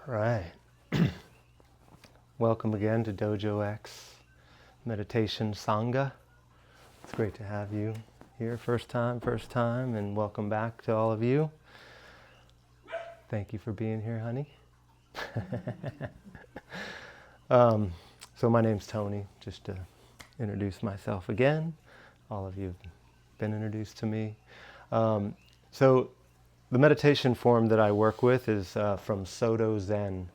Right. Welcome again to DojoX Meditation Sangha. It's great to have you here. First time, and welcome back to all of you. Thank you for being here, honey. So my name's Tony, just to introduce myself again. All of you have been introduced to me. So the meditation form that I work with is from Soto Zen.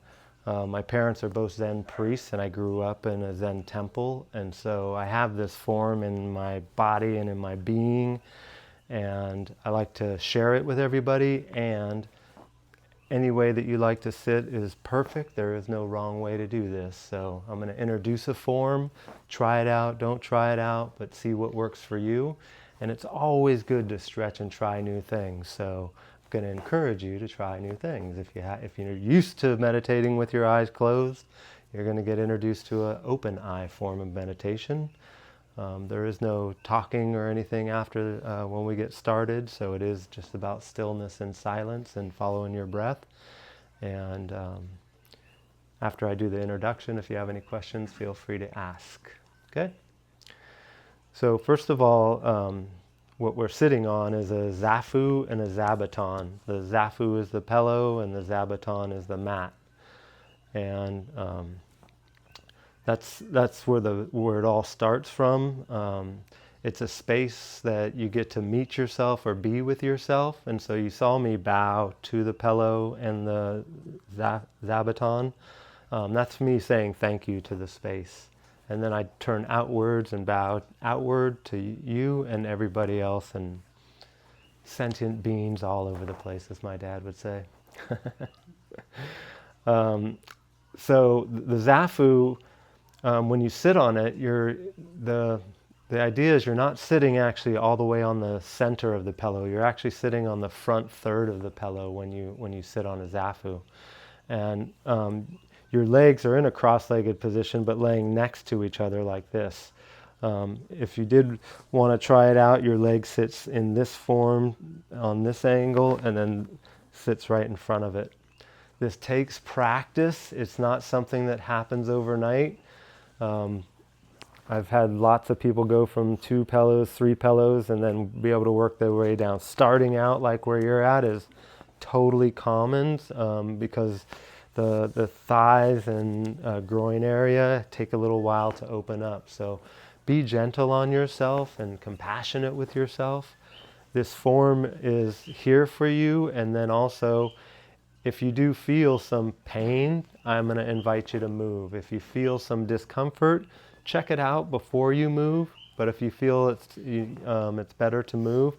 My parents are both Zen priests, and I grew up in a Zen temple, and so I have this form in my body and in my being, and I like to share it with everybody, and any way that you like to sit is perfect. There is no wrong way to do this. So I'm going to introduce a form, try it out, don't try it out, but see what works for you. And it's always good to stretch and try new things. So I'm going to encourage you to try new things. If you're used to meditating with your eyes closed, you're going to get introduced to an open eye form of meditation. There is no talking or anything after when we get started, so it is just about stillness and silence and following your breath. And after I do the introduction, if you have any questions, feel free to ask. Okay? So first of all, what we're sitting on is a zafu and a zabuton. The zafu is the pillow and the zabuton is the mat. And that's where it all starts from. It's a space that you get to meet yourself or be with yourself. And so you saw me bow to the pillow and the zabuton. That's me saying thank you to the space. And then I turn outwards and bow outward to you and everybody else, and sentient beings all over the place, as my dad would say. So the zafu, when you sit on it, the idea is you're not sitting actually all the way on the center of the pillow. You're actually sitting on the front third of the pillow when you sit on a zafu, and your legs are in a cross-legged position, but laying next to each other like this. If you did want to try it out, your leg sits in this form on this angle, and then sits right in front of it. This takes practice. It's not something that happens overnight. I've had lots of people go from 2 pillows, 3 pillows, and then be able to work their way down. Starting out like where you're at is totally common, because the thighs and groin area take a little while to open up. So be gentle on yourself and compassionate with yourself. This form is here for you, and then also, if you do feel some pain, I'm going to invite you to move. If you feel some discomfort, check it out before you move. But if you feel it's better to move,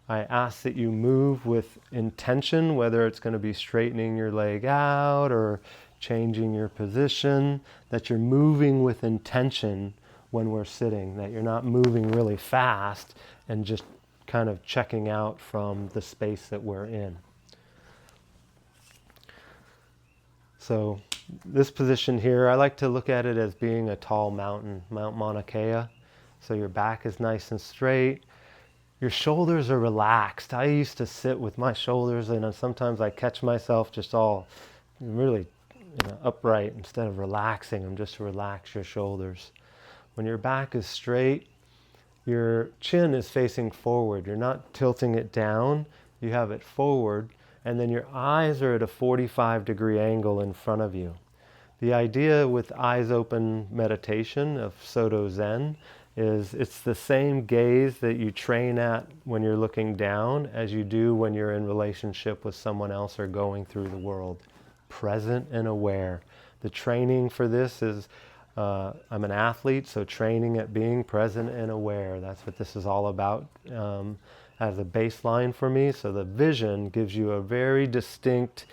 I ask that you move with intention, whether it's going to be straightening your leg out or changing your position, that you're moving with intention when we're sitting, that you're not moving really fast and just kind of checking out from the space that we're in. So this position here, I like to look at it as being a tall mountain, Mount Mauna Kea. So your back is nice and straight. Your shoulders are relaxed. I used to sit with my shoulders, and sometimes I catch myself just all really upright instead of relaxing them, just to relax your shoulders. When your back is straight, your chin is facing forward. You're not tilting it down. You have it forward. And then your eyes are at a 45-degree angle in front of you. The idea with eyes open meditation of Soto Zen is it's the same gaze that you train at when you're looking down as you do when you're in relationship with someone else or going through the world. Present and aware. The training for this is, I'm an athlete, so training at being present and aware. That's what this is all about. As a baseline for me, so the vision gives you a very distinct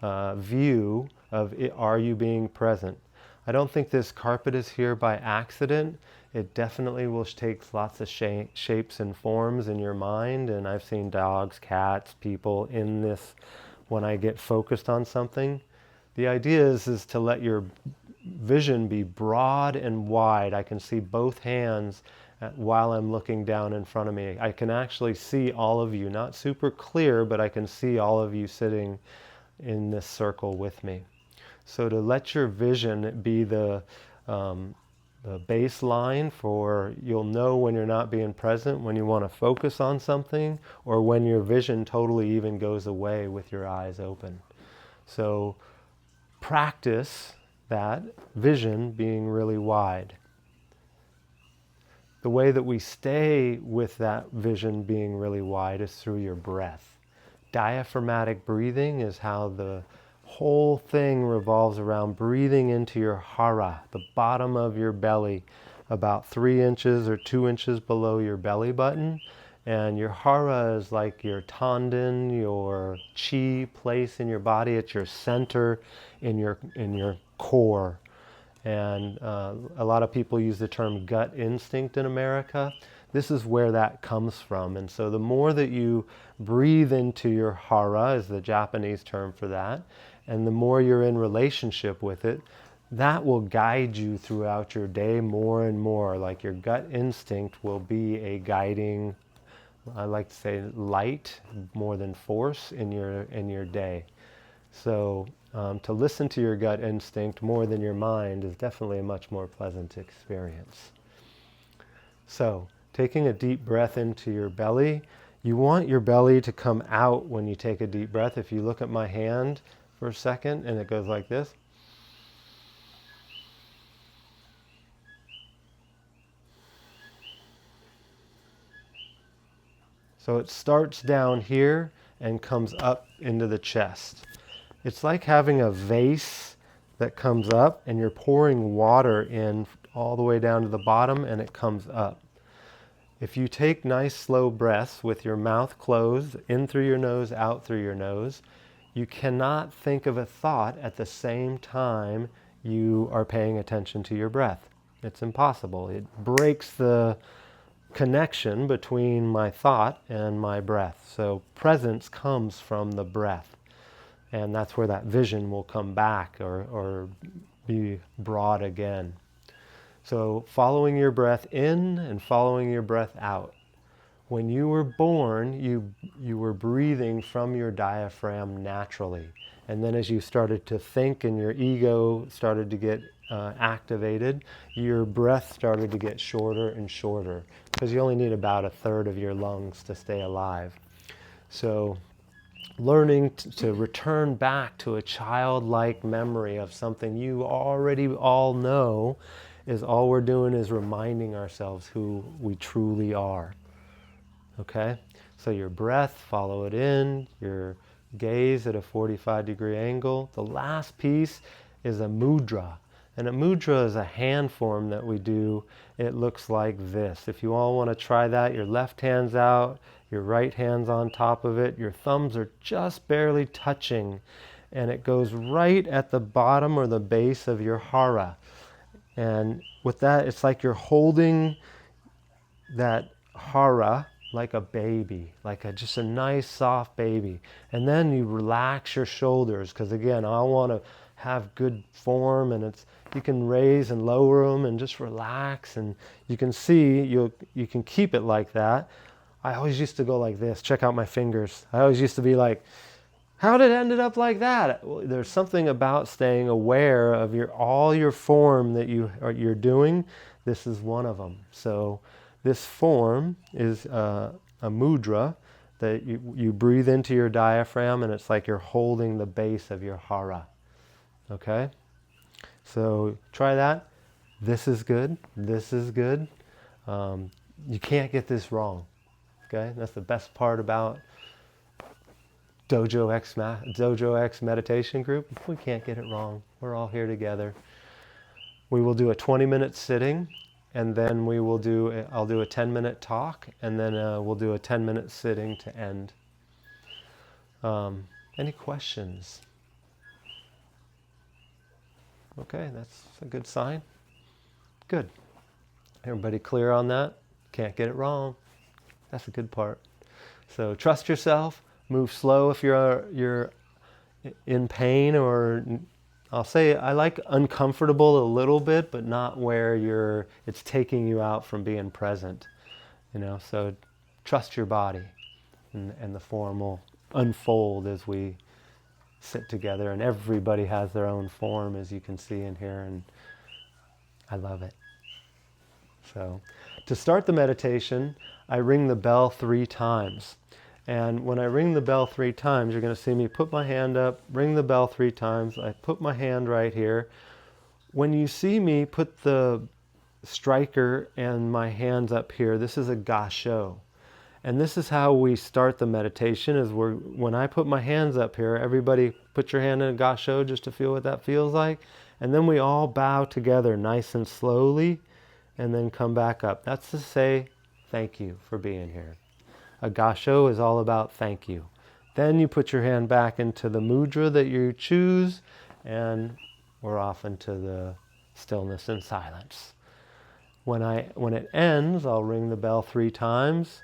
view of are you being present. I don't think this carpet is here by accident. It definitely will take lots of shapes and forms in your mind, and I've seen dogs, cats, people in this when I get focused on something. The idea is to let your vision be broad and wide. I can see both hands while I'm looking down in front of me. I can actually see all of you, not super clear, but I can see all of you sitting in this circle with me. So to let your vision be the baseline for, you'll know when you're not being present, when you want to focus on something, or when your vision totally even goes away with your eyes open. So practice that vision being really wide. The way that we stay with that vision being really wide is through your breath. Diaphragmatic breathing is how the whole thing revolves around breathing into your hara, the bottom of your belly, about 3 inches or 2 inches below your belly button. And your hara is like your tanden, your chi place in your body. It's your center in your core. And a lot of people use the term gut instinct in America. This is where that comes from. And so the more that you breathe into your hara, is the Japanese term for that, and the more you're in relationship with it, that will guide you throughout your day more and more. Like your gut instinct will be a guiding, I like to say, light more than force in your day. So to listen to your gut instinct more than your mind is definitely a much more pleasant experience. So taking a deep breath into your belly, you want your belly to come out when you take a deep breath. If you look at my hand for a second and it goes like this. So it starts down here and comes up into the chest. It's like having a vase that comes up and you're pouring water in all the way down to the bottom and it comes up. If you take nice slow breaths with your mouth closed, in through your nose, out through your nose, you cannot think of a thought at the same time you are paying attention to your breath. It's impossible. It breaks the connection between my thought and my breath. So presence comes from the breath. And that's where that vision will come back or be brought again. So following your breath in and following your breath out. When you were born, you were breathing from your diaphragm naturally. And then as you started to think and your ego started to get activated, your breath started to get shorter and shorter, because you only need about 1/3 of your lungs to stay alive. So learning to return back to a childlike memory of something you already all know, is all we're doing is reminding ourselves who we truly are. Okay? So your breath, follow it in, your gaze at a 45-degree angle. The last piece is a mudra. And a mudra is a hand form that we do. It looks like this. If you all want to try that, your left hand's out, your right hand's on top of it, your thumbs are just barely touching, and it goes right at the bottom or the base of your hara. And with that, it's like you're holding that hara like a baby, just a nice soft baby. And then you relax your shoulders, because again, I want to have good form, and you can raise and lower them and just relax, and you can see you can keep it like that. I always used to go like this. Check out my fingers. I always used to be like, how did it end up like that? Well, there's something about staying aware of all your form that you're doing. This is one of them. So this form is a mudra that you breathe into your diaphragm, and it's like you're holding the base of your hara. Okay? So try that. This is good. This is good. You can't get this wrong. Okay? That's the best part about DojoX Meditation Group. We can't get it wrong. We're all here together. We will do a 20-minute sitting, and then I'll do a 10-minute talk, and then we'll do a 10-minute sitting to end. Any questions? Okay, that's a good sign. Good. Everybody clear on that? Can't get it wrong. That's a good part. So trust yourself. Move slow if you're in pain, or I'll say I like uncomfortable a little bit, but not where it's taking you out from being present. So trust your body, and the form will unfold as we sit together, and everybody has their own form, as you can see in here, and I love it. So, to start the meditation, I ring the bell 3 times. And when I ring the bell 3 times, you're going to see me put my hand up, ring the bell 3 times. I put my hand right here. When you see me put the striker and my hands up here, this is a gasho. And this is how we start the meditation, is when I put my hands up here, everybody put your hand in a gasho just to feel what that feels like. And then we all bow together nice and slowly and then come back up. That's to say thank you for being here. A gasho is all about thank you. Then you put your hand back into the mudra that you choose, and we're off into the stillness and silence. When it ends, I'll ring the bell 3 times.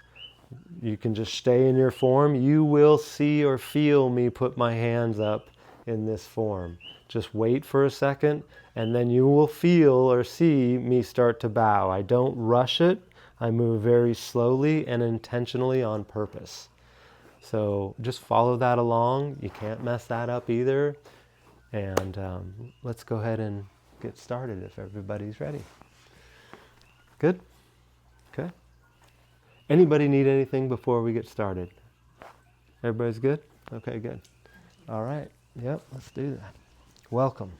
You can just stay in your form. You will see or feel me put my hands up in this form. Just wait for a second, and then you will feel or see me start to bow. I don't rush it. I move very slowly and intentionally on purpose. So just follow that along. You can't mess that up either. And let's go ahead and get started if everybody's ready. Good? Okay. Anybody need anything before we get started? Everybody's good? Okay, good. All right. Yep, let's do that. Welcome.